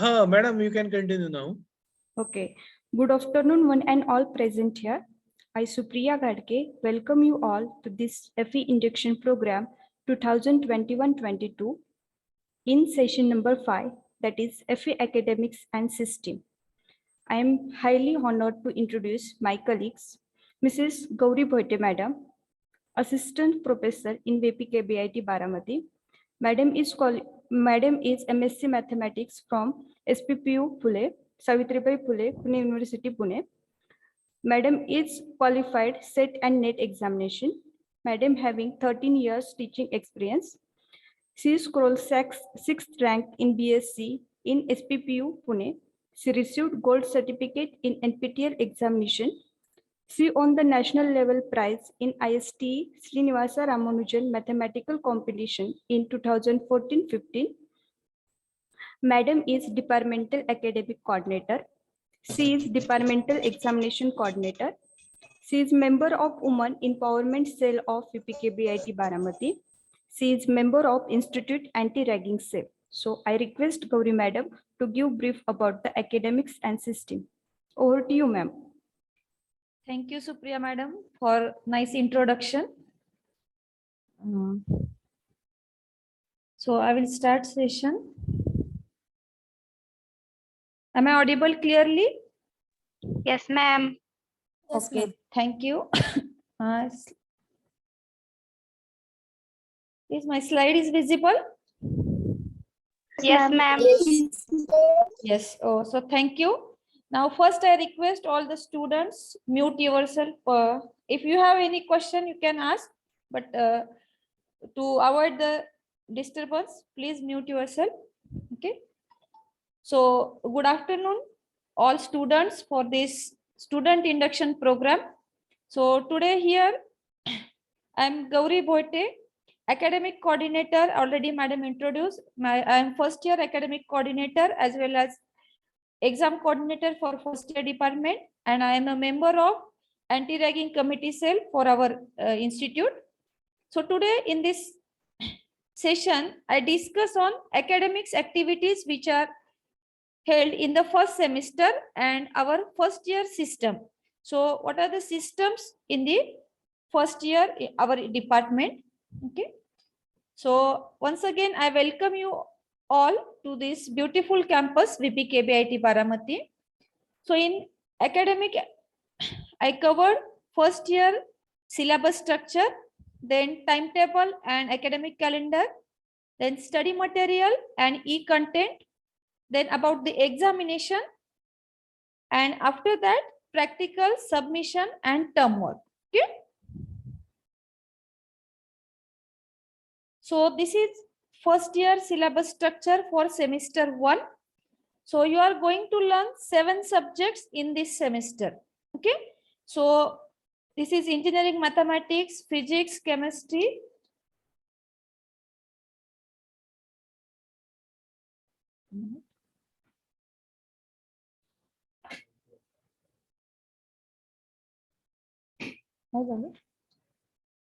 Madam, you can continue now. Okay. Good afternoon, one and all present here. I, Supriya Gadke, welcome you all to this FE induction program 2021-22 in session number 5, that is FE Academics and System. I am highly honored to introduce my colleagues, Mrs. Gauri Bhoite Madam, Assistant Professor in VPKBIT Baramati. Madam is MSc Mathematics from SPPU Pune, Savitribai Phule, Pune University, Pune. Madam is qualified SET and NET examination. Madam having 13 years teaching experience. She scrolled 6th rank in BSc in SPPU Pune. She received gold certificate in NPTEL examination. She won the national level prize in ISTE Srinivasa Ramanujan mathematical competition in 2014-15. Madam is departmental academic coordinator. She is departmental examination coordinator. She is member of Women Empowerment Cell of VPKBIT Baramati. She is member of Institute Anti-Ragging Cell. So I request Gauri Madam to give brief about the academics and system. Over to you, ma'am. Thank you, Supriya Madam, for nice introduction. So I will start session. Am I audible clearly? Yes, ma'am. Okay, thank you. Is my slide is visible? Yes, ma'am. Yes. Oh, so thank you. Now, first I request all the students mute yourself. If you have any question, you can ask, but to avoid the disturbance, please mute yourself. Okay. So, good afternoon, all students for this student induction program. So today here, I am Gauri Bhoite, academic coordinator. Already Madam introduced. I am first year academic coordinator as well as exam coordinator for first year department, and I am a member of anti-ragging committee cell for our institute. So today in this session, I discuss on academics activities which are held in the first semester and our first year system. So what are the systems in the first year in our department? Okay. So once again, I welcome you all to this beautiful campus VPKBIT Baramati. So in academic, I covered first year syllabus structure, then timetable and academic calendar, then study material and e-content, then about the examination, and after that practical, submission and term work. Okay. So this is first year syllabus structure for semester 1. So you are going to learn 7 subjects in this semester. Okay. So this is engineering, mathematics, physics, chemistry.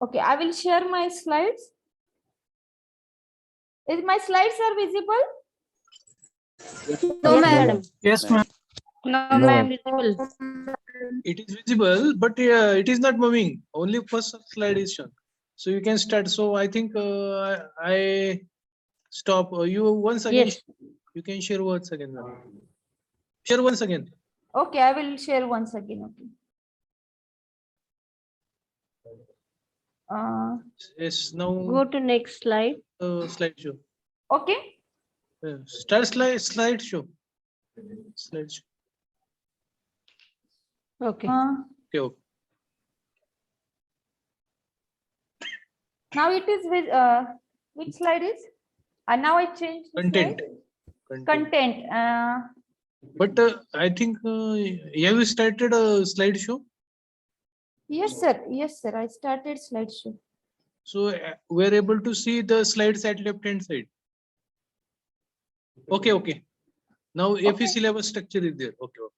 Okay, I will share my slides. Is my slides are visible? No, madam. Yes, ma'am. No, ma'am. It is visible, but it is not moving. Only first slide is shown. So you can start. So I think I stop. You once again. Yes. You can share once again, ma'am. Share once again. Okay, I will share once again. Okay. Yes. Now Go to next slide. slide show. Okay. Start slide show. Slide show. Okay. Okay. Okay. Now it is with which slide is? Now I changed the Content. slide. Content. But I think have you started a slideshow? Yes, sir. Yes, sir. I started slideshow. So we're able to see the slides at left hand side. Okay, okay. Now FE syllabus structure is there. Okay, okay.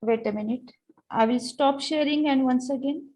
Wait a minute. I will stop sharing and once again.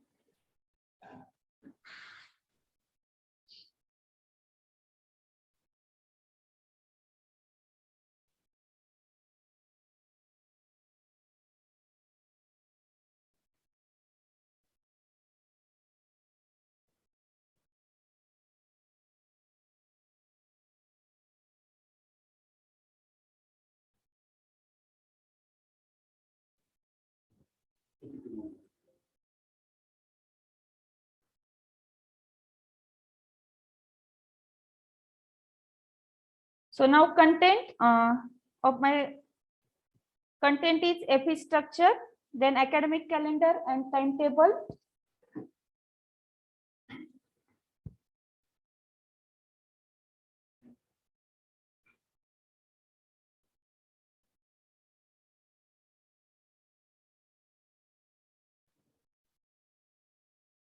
So now content of my content is FE structure, then academic calendar and timetable.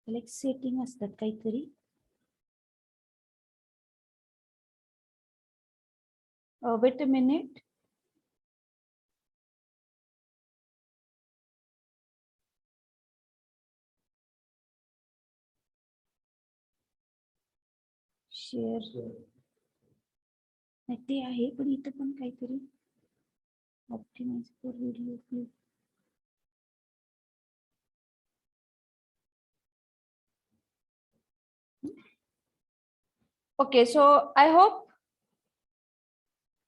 Like setting असतात काहीतरी. Wait a minute. Share. नाही ते आहे पण इथं पण काहीतरी optimise for video clip. Okay, so I hope.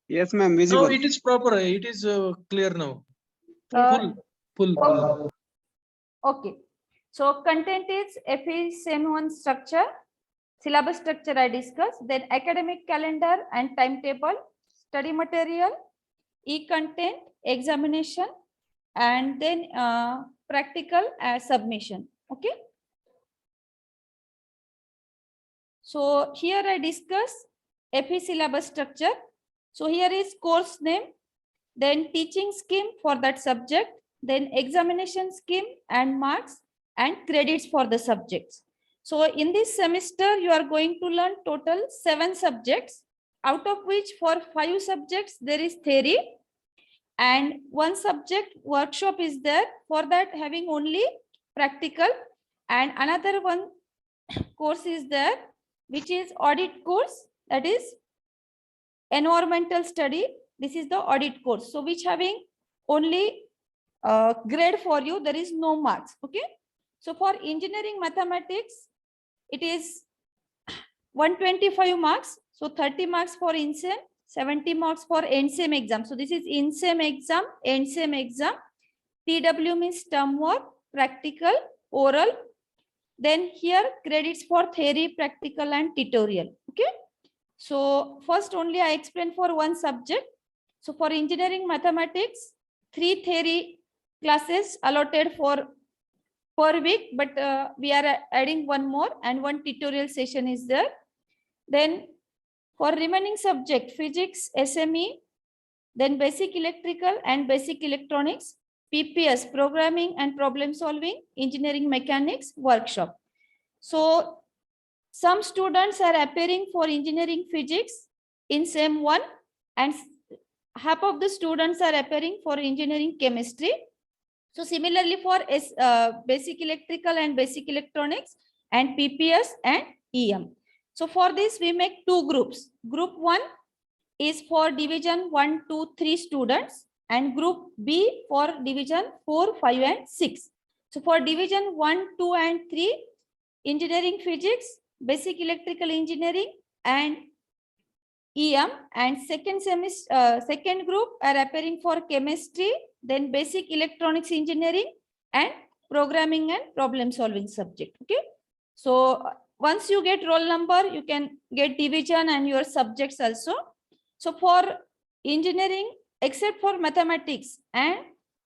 Yes, ma'am, Now visible. it is proper. It is clear now. Uh, Full. Okay, so content is FE SEM1 structure, syllabus structure I discussed, then academic calendar and timetable, study material, e-content, examination, and then practical submission. Okay. So here I discuss FE syllabus structure. So here is course name, then teaching scheme for that subject, then examination scheme and marks and credits for the subjects. So in this semester, you are going to learn total 7 subjects, out of which for 5 subjects, there is theory and 1 subject workshop is there. For that having only practical, and another one course is there, which is audit course, that is environmental study. This is the audit course. So which having only grade for you, there is no marks. Okay. So for engineering mathematics, it is 125 marks. So 30 marks for INSEM, 70 marks for ENSEM exam. So this is INSEM exam, ENSEM exam. TW means term work, practical, oral. Then here credits for theory, practical and tutorial. Okay. So first only I explain for 1 subject. So for engineering mathematics, 3 theory classes allotted for per week, but we are adding 1 more and 1 tutorial session is there. Then for remaining subject, physics, SME, then basic electrical and basic electronics, PPS, programming and problem solving, engineering mechanics, workshop. So some students are appearing for engineering physics in SEM 1 and half of the students are appearing for engineering chemistry. So similarly for basic electrical and basic electronics and PPS and EM. So for this we make 2 groups. Group 1 is for division 1, 2, 3 students and group B for division 4, 5 and 6. So for division 1, 2 and 3, engineering physics, basic electrical engineering and EM, and second group are appearing for chemistry, then basic electronics engineering and programming and problem solving subject. Okay. So once you get roll number, you can get division and your subjects also. So for engineering, except for mathematics and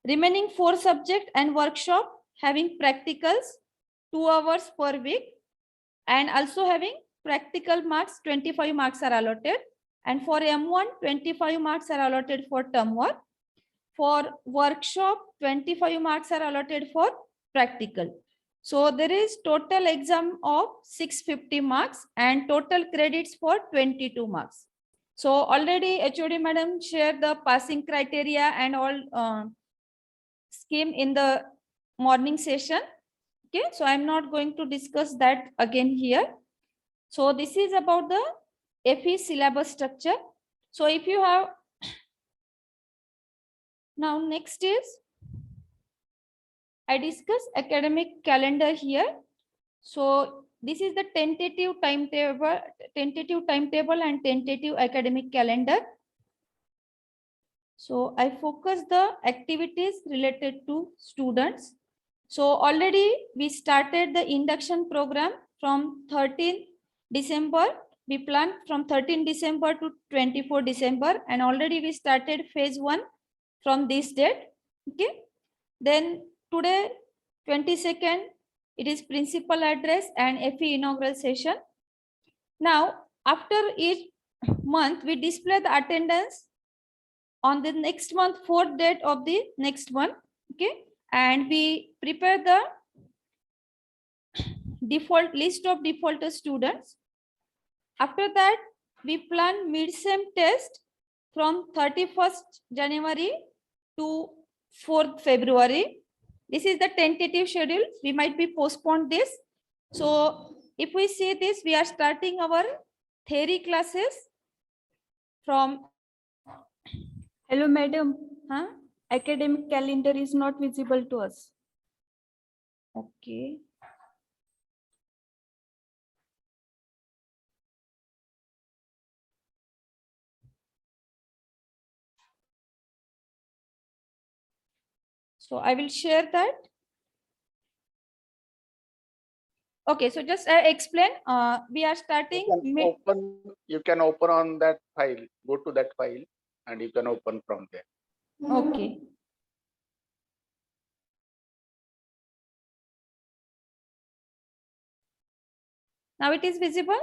remaining 4 subject and workshop having practicals 2 hours per week and also having practical marks, 25 marks are allotted. And for M1, 25 marks are allotted for term work. For workshop, 25 marks are allotted for practical. So there is total exam of 650 marks and total credits for 22 marks. So already HOD madam shared the passing criteria and all scheme in the morning session. Okay, so I'm not going to discuss that again here. So this is about the FE syllabus structure. So if you have, now next is, I discuss academic calendar here. So this is the tentative timetable and tentative academic calendar. So I focus the activities related to students. So already we started the induction program from 13th December. we plan from 13 December to 24 December, and already we started phase 1 from this date. Okay. Then today, 22nd, it is principal address and FE inaugural session. Now, after each month, we display the attendance on the next month, 4th date of the next month. Okay. And we prepare the default list of defaulter students. After that, we plan mid-sem test from 31st January to 4th February. This is the tentative schedule. We might be postponed this. So if we see this, we are starting our theory classes from. Hello, madam. Huh? Academic calendar is not visible to us. Okay. So I will share that. Okay, so just explain. We are starting. You can open on that file. Go to that file and you can open from there. Okay. Now it is visible.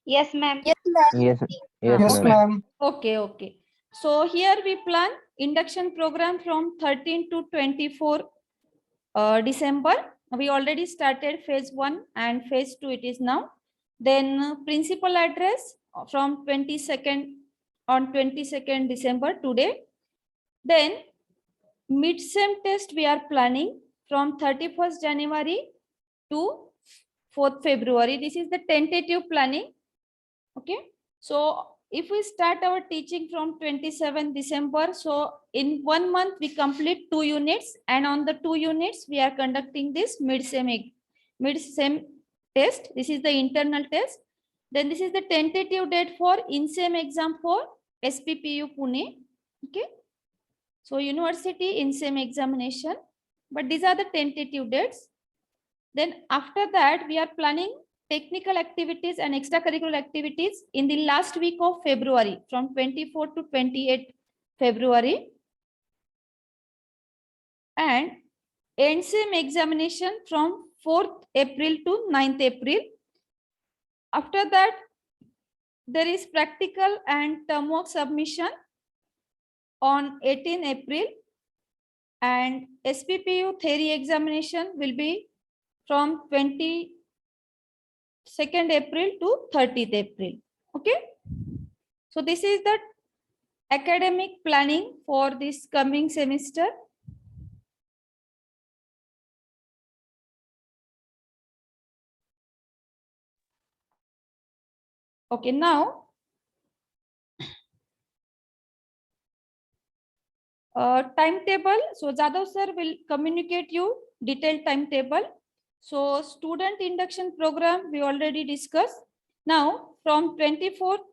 Yes, ma'am. Yes, Yes, ma'am. Okay, okay. So here we plan induction program from 13 to 24 December. We already started phase 1 and phase 2 it is now. Then principal address from 22nd on 22nd December today. Then mid-sem test we are planning from 31st January to 4th February. This is the tentative planning. Okay. So if we start our teaching from 27 December, so in 1 month we complete 2 units, and on the 2 units we are conducting this mid-sem test. This is the internal test. Then this is the tentative date for in-sem exam for SPPU Pune. Okay. So university in-sem examination, but these are the tentative dates. Then after that we are planning technical activities and extracurricular activities in the last week of February from 24 to 28 February. And end-sem examination from 4th April to 9th April. After that, there is practical and term work submission on 18 April, and SPPU theory examination will be from 22nd April to 30th April. Okay. So this is the academic planning for this coming semester. Okay, now timetable. So Jadhav sir will communicate you detailed timetable. So student induction program we already discussed. Now from 24th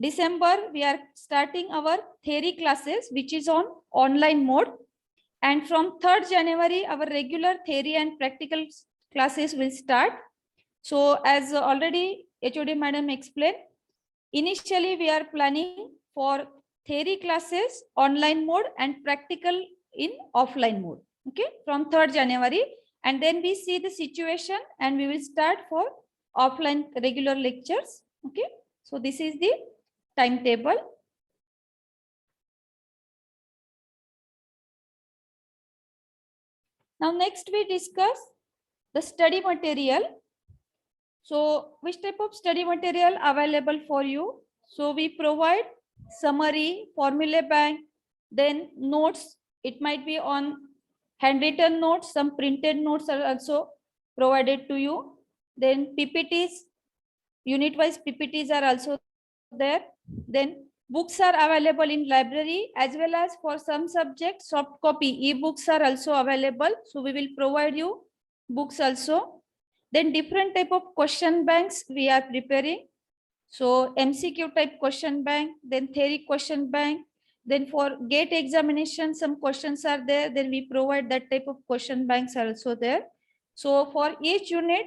December we are starting our theory classes, which is on online mode, and from 3rd January our regular theory and practical classes will start. So as already HOD madam explained, initially we are planning for theory classes online mode and practical in offline mode. Okay, from 3rd January, and then we see the situation and we will start for offline regular lectures. Okay, so this is the timetable. Now next we discuss the study material. So which type of study material available for you? So we provide summary, formula bank, then notes. It might be on handwritten notes, some printed notes are also provided to you. Then PPTs, unit-wise PPTs are also there. Then books are available in library, as well as for some subjects, soft copy e-books are also available. So we will provide you books also. Then different type of question banks we are preparing. So MCQ type question bank, then theory question bank. Then for GATE examination, some questions are there. Then we provide that type of question banks are also there. So for each unit,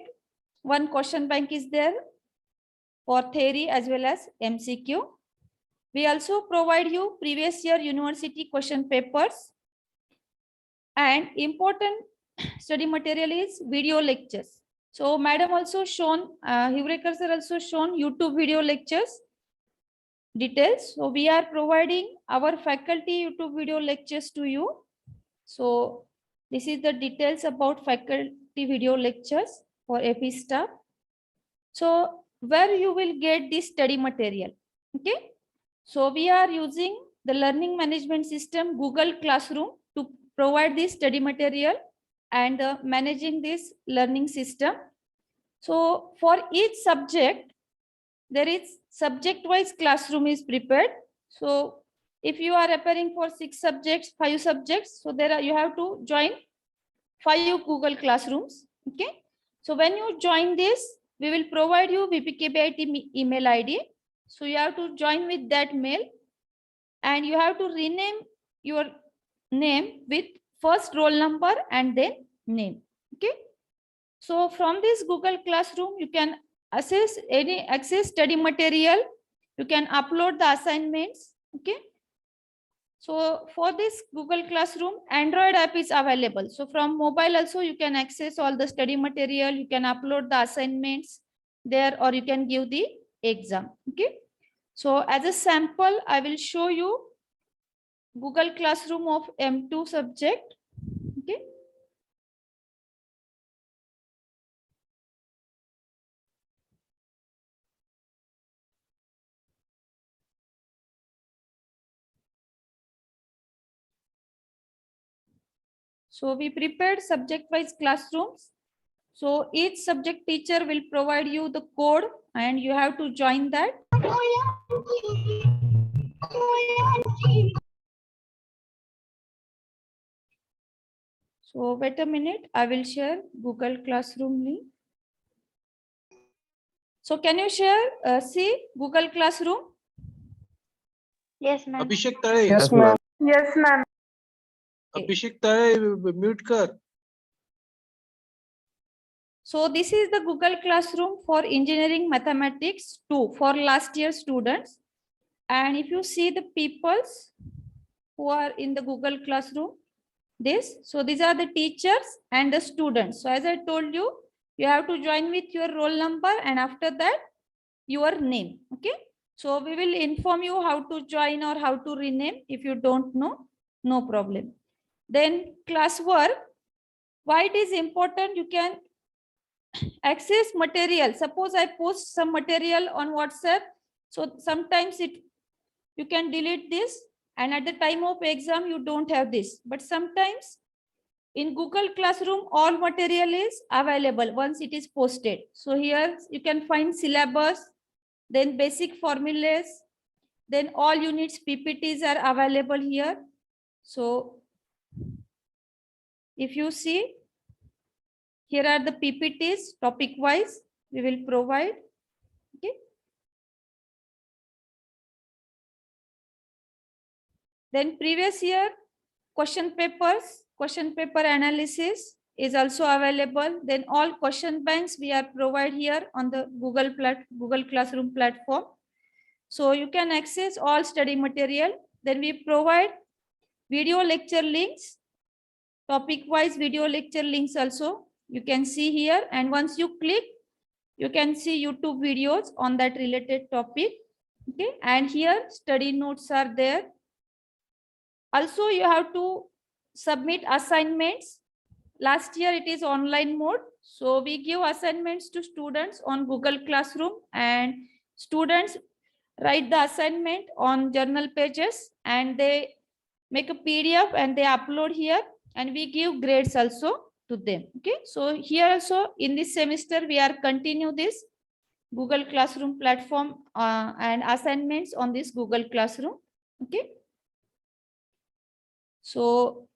One question bank is there for theory as well as MCQ. We also provide you previous year university question papers, and important study material is video lectures. So madam also shown, Hivrekar sir also shown YouTube video lectures details. So we are providing our faculty YouTube video lectures to you. So this is the details about faculty video lectures for AP staff. So where you will get this study material, okay? So we are using the learning management system Google Classroom to provide this study material and managing this learning system. So for each subject, there is subject-wise classroom is prepared. So if you are preparing for 6 subjects, 5 subjects, so there are, you have to join 5 Google Classrooms, okay? So when you join this, we will provide you VPKBIT email ID. So you have to join with that mail, and you have to rename your name with first roll number and then name, okay? So from this Google Classroom, you can access study material. You can upload the assignments, okay? So for this Google Classroom, Android app is available. So from mobile also you can access all the study material. You can upload the assignments there, or you can give the exam, okay? So as a sample, I will show you Google Classroom of M2 subject, okay? So we prepared subject-wise classrooms. So each subject teacher will provide you the code and you have to join that. So wait a minute, I will share Google Classroom link. So can you share, see Google Classroom? Yes, ma'am. अभिषेक तळे. Yes, ma'am. Yes, ma'am. अभिषेक तळे mute कर. So this is the Google Classroom for Engineering Mathematics 2 for last year students. And if you see the peoples who are in the Google Classroom, so these are the teachers and the students. So as I told you, you have to join with your roll number and after that your name, okay? So we will inform you how to join or how to rename. If you don't know, no problem. Then classwork, why it is important, you can access material. Suppose I post some material on WhatsApp, so sometimes you can delete this, and at the time of exam you don't have this. But sometimes in Google Classroom all material is available once it is posted. So here you can find syllabus, then basic formulas, then all units PPTs are available here. So if you see, here are the PPTs topic wise we will provide, okay? Then previous year question papers, question paper analysis is also available. Then all question banks we are provide here on the Google Classroom platform. So you can access all study material. Then we provide video lecture links, topic wise video lecture links also you can see here. And once you click, you can see YouTube videos on that related topic, okay? And here study notes are there. Also you have to submit assignments. Last year it is online mode, so we give assignments to students on Google Classroom, and students write the assignment on journal pages and they make a PDF and they upload here, and we give grades also to them, okay? So here also in this semester we are continue this Google Classroom platform and assignments on this Google Classroom, okay? So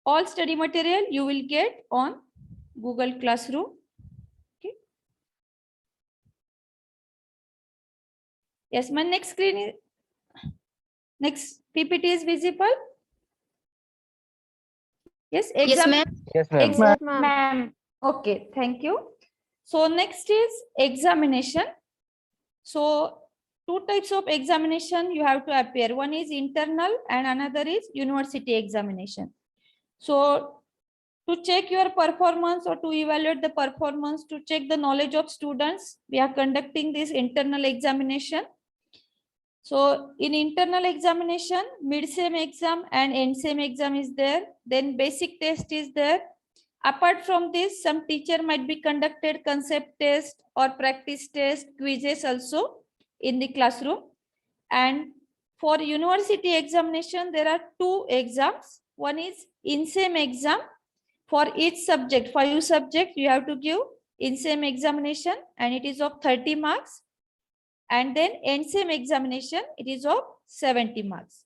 all study material you will get on Google Classroom, okay? Yes, my next screen is, next PPT is visible. Yes, Yes, exam. ma'am. Yes, ma'am. Exam. Ma'am. Okay, thank you. So next is examination. So two types of examination you have to appear. One is internal and another is university examination. So to check your performance or to evaluate the performance, to check the knowledge of students, we are conducting this internal examination. So in internal examination, mid-sem exam and end-sem exam is there. Then basic test is there. Apart from this, some teacher might be conducted concept test or practice test, quizzes also in the classroom. And for university examination, there are two exams. One is in-sem exam. For each subject, 5 subjects, you have to give in-sem examination and it is of 30 marks. And then end-sem examination, it is of 70 marks.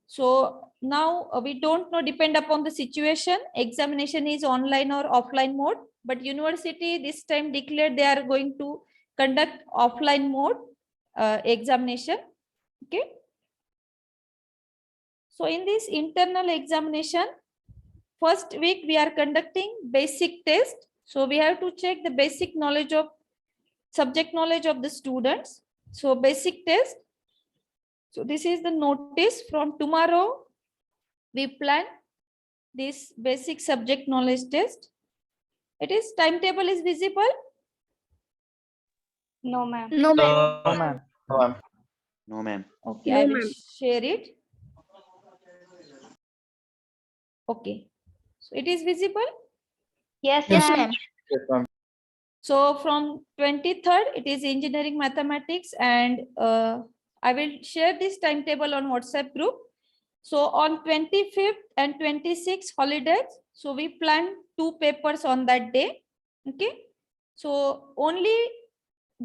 So now we don't know, depend upon the situation, examination is online or offline mode, but university this time declared they are going to conduct offline mode examination. Okay. So in this internal examination, first week we are conducting basic test. So we have to check the basic knowledge of subject knowledge of the students. So basic test. So this is the notice from tomorrow. We plan this basic subject knowledge test. It is timetable is visible. No, ma'am. No, ma'am. No, ma'am. No, ma'am. No, ma'am. Okay, No, I will ma'am. share it. Okay, so it is visible. Yes, Yes, ma'am. ma'am. Yes, ma'am. So from 23rd, it is engineering mathematics, and I will share this timetable on WhatsApp group. So on 25th and 26th holidays, so we plan 2 papers on that day. Okay, so only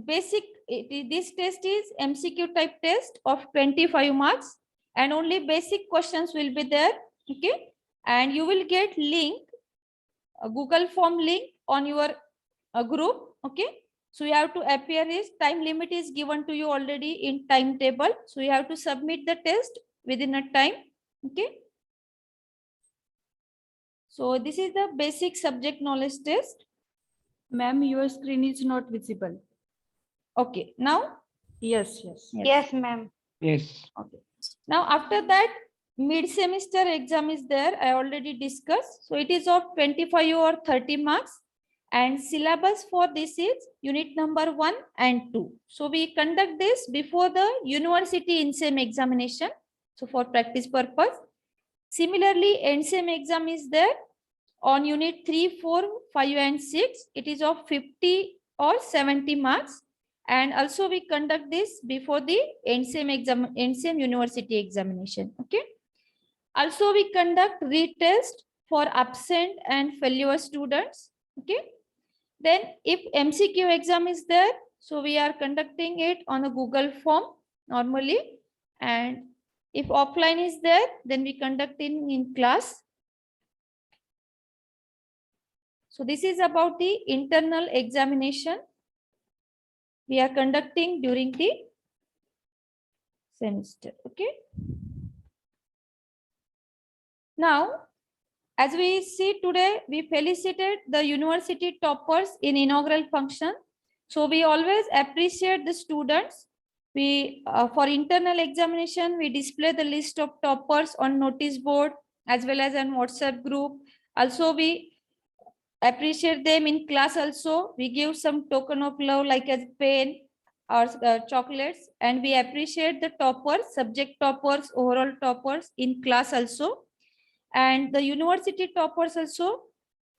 basic, this test is MCQ type test of 25 marks, and only basic questions will be there. Okay, and you will get link, a Google form link on your group. Okay, so you have to appear, is time limit is given to you already in timetable, so you have to submit the test within a time. Okay, so this is the basic subject knowledge test. Ma'am, your screen is not visible. Okay, now Yes. Yes, ma'am. Yes. now after that, mid semester exam is there, I already discussed. So it is of 25 or 30 marks, and syllabus for this is unit number 1 and 2. So we conduct this before the university in-sem examination, so for practice purpose. Similarly, end-sem exam is there on unit 3, 4, 5 and 6. It is of 50 or 70 marks, and also we conduct this before the end-sem exam, end-sem university examination. Okay, also we conduct retest for absent and failure students. Okay, then if MCQ exam is there, so we are conducting it on a Google form normally, and if offline is there, then we conduct in class. So this is about the internal examination we are conducting during the semester. Okay, now as we see today, we felicited the university toppers in inaugural function. So we always appreciate the students. We for internal examination, we display the list of toppers on notice board as well as on WhatsApp group. Also we appreciate them in class also. We give some token of love like a pen or chocolates, and we appreciate the toppers, subject toppers, overall toppers in class also. And the university toppers also,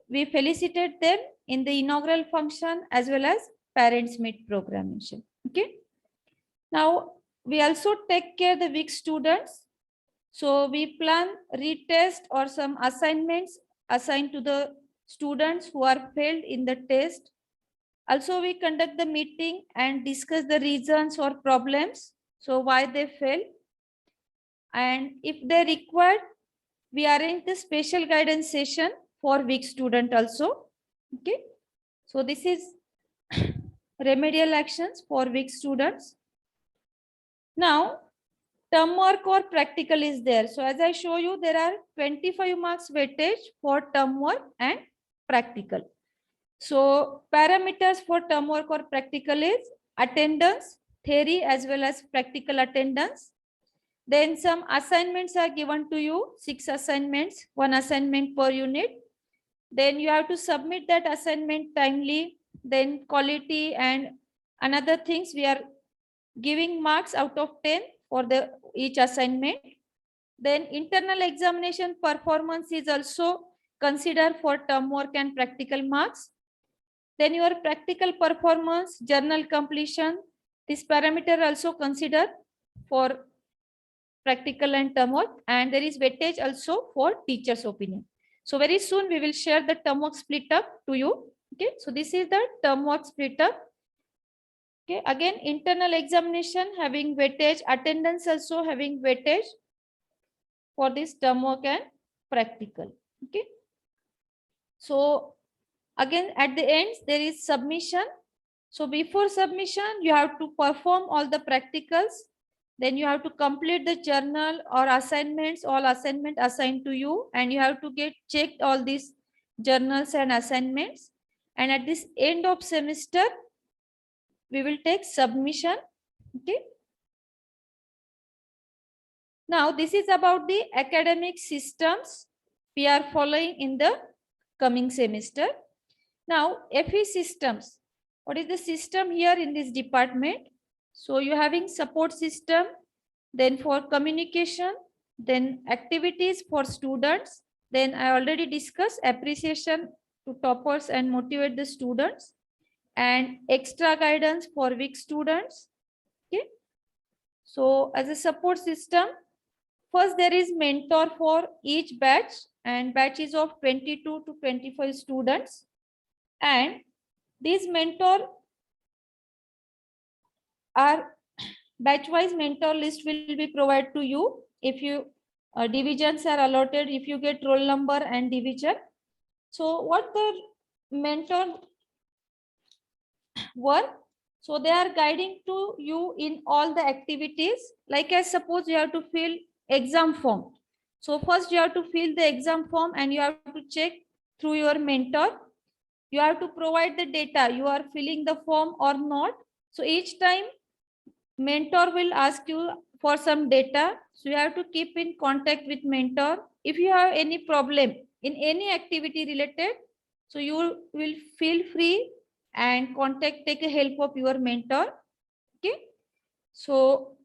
we felicitate them in the inaugural function as well as parents meet program. Okay, now we also take care the weak students. So we plan retest or some assignments assigned to the students who are failed in the test. Also we conduct the meeting and discuss the reasons or problems, so why they fail, and if they require, we arrange the special guidance session for weak student also. Okay, so this is remedial actions for weak students. Now term work or practical is there. So as I show you, there are 25 marks weightage for term work and practical. So parameters for term work or practical is attendance, theory as well as practical attendance. Then some assignments are given to you, 6 assignments, 1 assignment per unit. Then you have to submit that assignment timely. Then quality and another things, we are giving marks out of 10 for the each assignment. Then internal examination performance is also considered for term work and practical marks. Then your practical performance, journal completion, this parameter also considered for practical and term work, and there is weightage also for teacher's opinion. So very soon we will share the term work split up to you. Okay, so this is the term work split up. Okay, again internal examination having weightage, attendance also having weightage for this term work and practical. Okay, so again at the end there is submission. So before submission you have to perform all the practicals, then you have to complete the journal or assignments, all assignment assigned to you, and you have to get checked all these journals and assignments, and at this end of semester we will take submission. Okay, now this is about the academic systems we are following in the coming semester. Now FE systems, what is the system here in this department? So you're having support system, then for communication, then activities for students, then I already discussed appreciation to toppers and motivate the students, and extra guidance for weak students. Okay, so as a support system, first there is mentor for each batch, and batches of 22 to 25 students, and these mentor are batch-wise mentor list will be provided to you. If you divisions are allotted, if you get roll number and division. So what the mentor work? So they are guiding to you in all the activities. Like I suppose you have to fill exam form. So first you have to fill the exam form and you have to check through your mentor. You have to provide the data, you are filling the form or not. So each time mentor will ask you for some data, so you have to keep in contact with mentor. If you have any problem in any activity related, so you will feel free and take a help of your mentor. Okay, so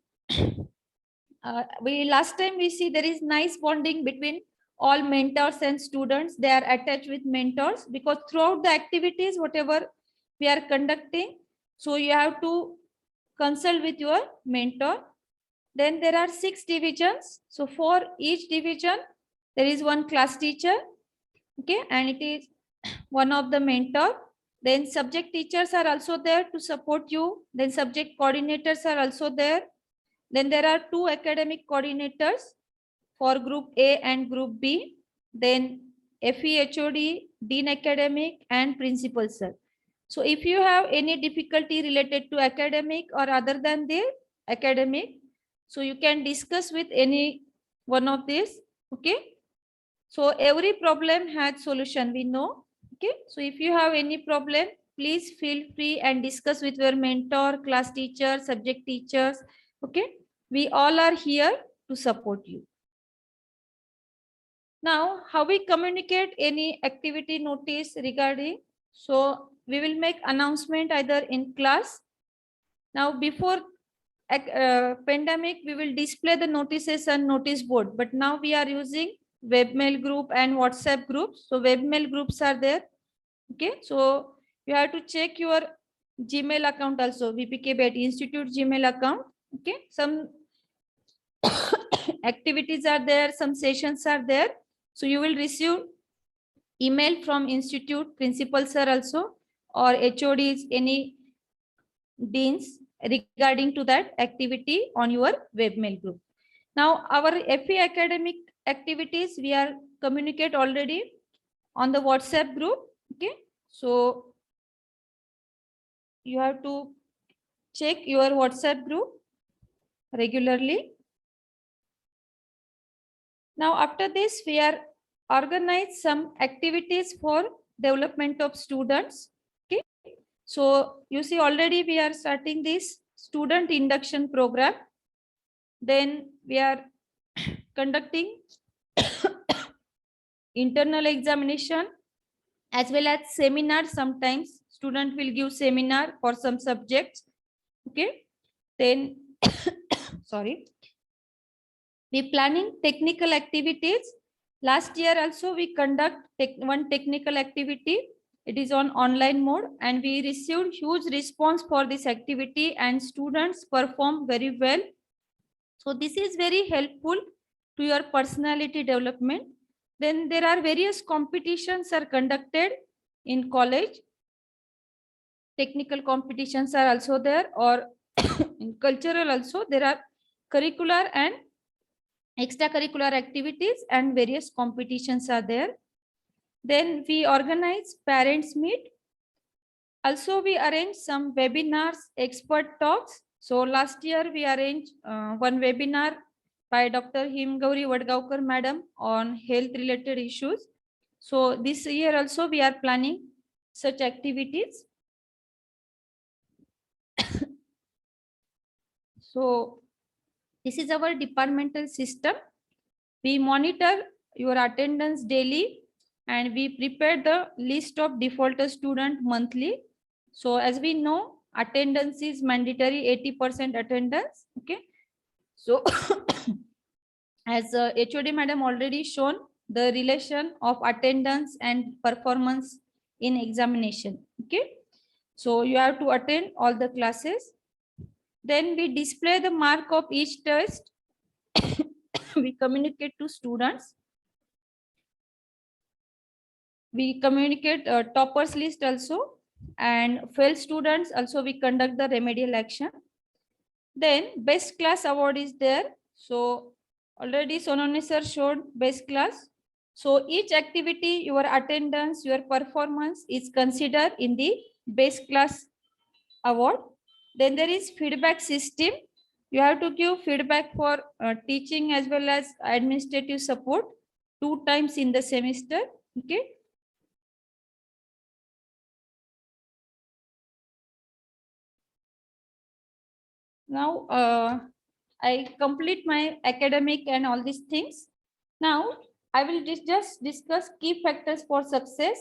we last time we see there is nice bonding between all mentors and students. They are attached with mentors because throughout the activities whatever we are conducting, so you have to consult with your mentor. Then there are 6 divisions. So for each division, there is one class teacher. Okay, and it is one of the mentor. Then subject teachers are also there to support you. Then subject coordinators are also there. Then there are 2 academic coordinators for group A and group B. Then FE HOD, Dean Academic, and Principal Sir. So if you have any difficulty related to academic or other than the academic, so you can discuss with any one of these. Okay, so every problem has solution, we know. Okay, so if you have any problem, please feel free and discuss with your mentor, class teacher, subject teachers. Okay, we all are here to support you. Now, how we communicate any activity notice regarding, so we will make announcement either in class. Now before pandemic, we will display the notices on notice board, but now we are using webmail group and WhatsApp groups. So webmail groups are there. Okay, so you have to check your Gmail account also, VPK Institute Gmail account. Okay, some activities are there, some sessions are there. So you will receive email from institute principal sir also, or HODs, any deans regarding to that activity on your webmail group. Now our FE academic activities we are communicate already on the WhatsApp group. Okay, so you have to check your WhatsApp group regularly. Now, after this, we are organize some activities for development of students. Okay. So you see already we are starting this student induction program. Then we are conducting internal examination as well as seminar. Sometimes student will give seminar for some subjects. Okay. Then sorry. We planning technical activities. Last year also we conduct one technical activity. It is on online mode and we received huge response for this activity and students perform very well. So this is very helpful to your personality development. Then there are various competitions are conducted in college. Technical competitions are also there, or in cultural also there are curricular and extracurricular activities and various competitions are there. Then we organize parents meet. Also we arrange some webinars, expert talks. So last year we arranged one webinar by Dr. Himgauri Vadgaonkar madam on health related issues. So this year also we are planning such activities. So this is our departmental system. We monitor your attendance daily and we prepare the list of defaulter student monthly. So as we know, attendance is mandatory, 80% attendance. Okay. So as HOD madam already shown the relation of attendance and performance in examination. Okay. So you have to attend all the classes. Then we display the mark of each test. We communicate to students. We communicate toppers list also, and failed students also we conduct the remedial action. Then best class award is there. So already Sononi sir showed best class. So each activity, your attendance, your performance is considered in the best class award. Then there is feedback system. You have to give feedback for teaching as well as administrative support 2 times in the semester. Okay. Now I complete my academic and all these things. Now I will just discuss key factors for success.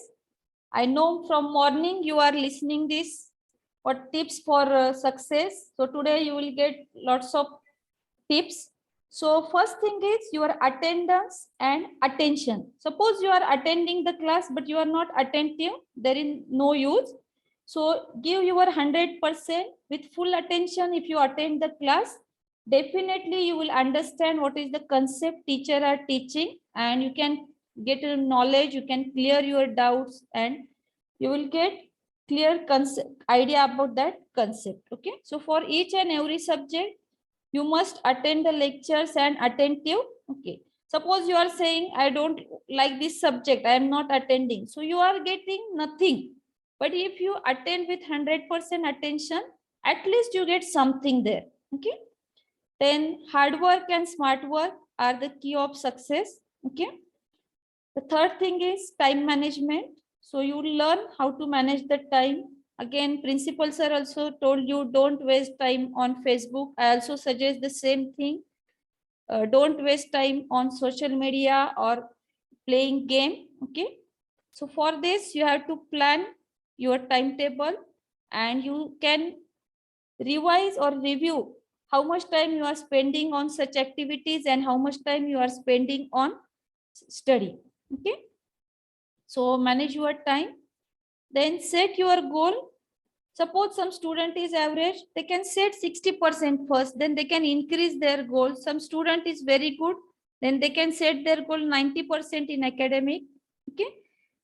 I know from morning you are listening this, what tips for success. So today you will get lots of tips. So first thing is your attendance and attention. Suppose you are attending the class but you are not attentive, there is no use. So give your 100% with full attention. If you attend the class, definitely you will understand what is the concept teacher are teaching and you can get a knowledge, you can clear your doubts and you will get clear concept idea about that concept. Okay. So for each and every subject, you must attend the lectures and attentive. Okay. Suppose you are saying, I don't like this subject, I am not attending. So you are getting nothing. But if you attend with 100% attention, at least you get something there. Okay. Then hard work and smart work are the key of success. Okay. The third thing is time management. So you learn how to manage the time. Again, principal sir also told you don't waste time on Facebook. I also suggest the same thing. Don't waste time on social media or playing game. Okay. So for this, you have to plan your timetable and you can revise or review how much time you are spending on such activities and how much time you are spending on study. Okay. So manage your time. Then set your goal. Suppose some student is average, they can set 60% first, then they can increase their goal. Some student is very good, then they can set their goal 90% in academic. Okay.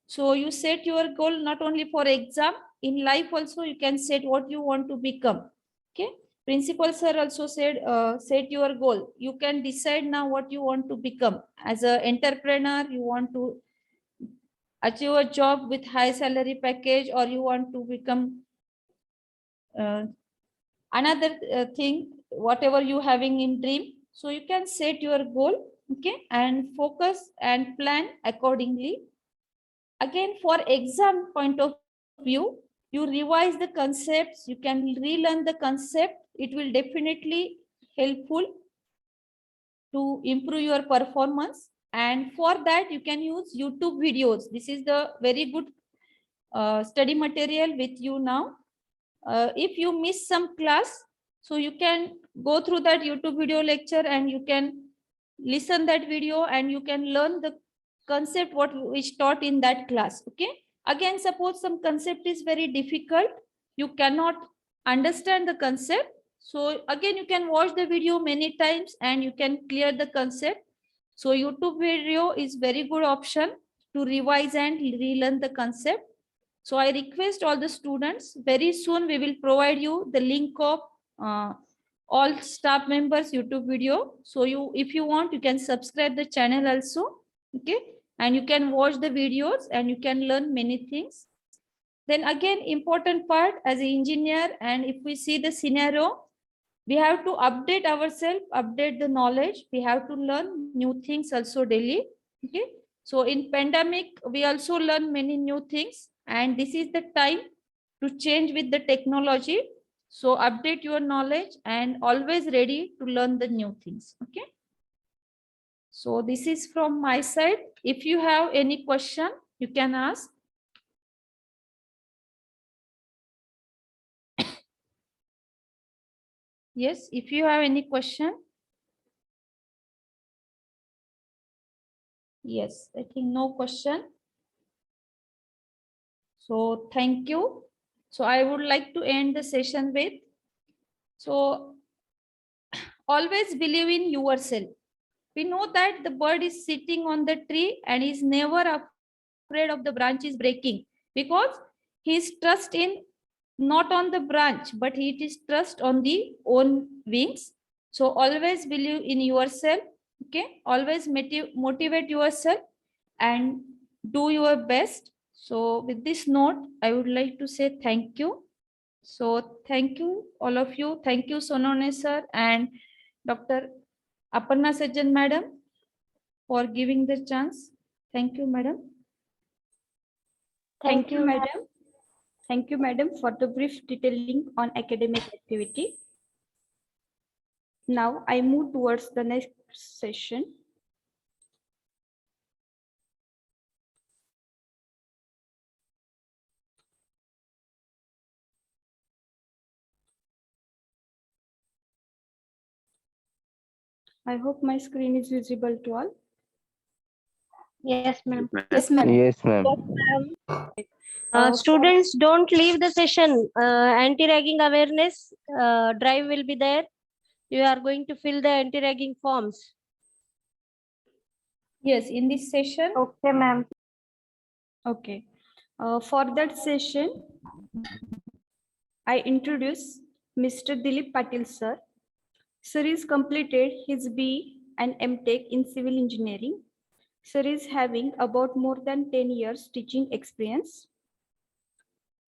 So you set your goal not only for exam, in life also you can set what you want to become. Okay. Principal sir also said, set your goal. You can decide now what you want to become. As an entrepreneur, you want to achieve a job with high salary package or you want to become another thing, whatever you having in dream. So you can set your goal okay, and focus and plan accordingly. Again, for exam point of view, you revise the concepts, you can relearn the concept. It will definitely helpful to improve your performance. And for that, you can use YouTube videos. This is the very good study material with you now. If you miss some class, so you can go through that YouTube video lecture and you can listen that video and you can learn the concept what is taught in that class. Okay. Again, suppose some concept is very difficult, you cannot understand the concept. So again, you can watch the video many times and you can clear the concept. So YouTube video is very good option to revise and relearn the concept. So I request all the students, very soon we will provide you the link of all staff members YouTube video. So if you want, you can subscribe the channel also. Okay. And you can watch the videos and you can learn many things. Then again, important part as an engineer, and if we see the scenario, we have to update ourselves, update the knowledge. We have to learn new things also daily. Okay. So in pandemic, we also learn many new things, and this is the time to change with the technology. So update your knowledge and always ready to learn the new things. Okay. So this is from my side. If you have any question, you can ask. Yes, if you have any question. Yes, I think no question. So thank you. So I would like to end the session with, so always believe in yourself. We know that the bird is sitting on the tree and is never afraid of the branches breaking, because he is trust in not on the branch, but he is trust on the own wings. So always believe in yourself. Okay. Always motivate yourself and do your best. So with this note, I would like to say thank you. So thank you, all of you. Thank you, Sonone sir and Dr. Aparna Sajjan madam for giving the chance. Thank you, madam. Thank you, madam. Thank you, madam, for the brief detailing on academic activity. Now I move towards the next session. I hope my screen is visible to all. Yes, ma'am. Yes, ma'am. Yes, ma'am. Students, don't leave the session. Anti-ragging awareness drive will be there. You are going to fill the anti-ragging forms. Yes, in this session. Okay, ma'am. Okay. For that session, I introduce Mr. Dilip Patil, sir. Sir is completed his BE and MTech in civil engineering. Sir is having about more than 10 years teaching experience.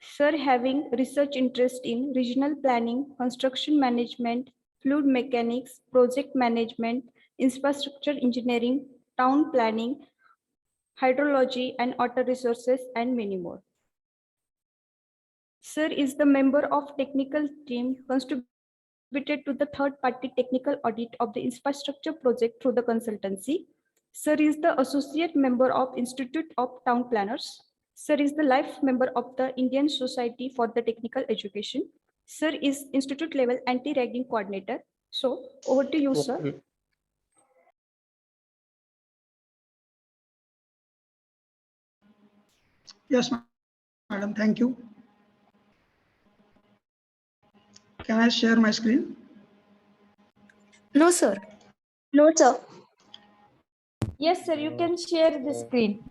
Sir having research interest in regional planning, construction management, fluid mechanics, project management, infrastructure engineering, town planning, hydrology and water resources, and many more. Sir is the member of technical team contributed to the third-party technical audit of the infrastructure project through the consultancy. Sir is the associate member of Institute of Town Planners. Sir is the life member of the Indian Society for the Technical Education. Sir is institute level anti-ragging coordinator. So over to you, sir. Yes, madam. Thank you. Can I share my screen? No, sir. No, sir. Yes, sir, you can share the screen.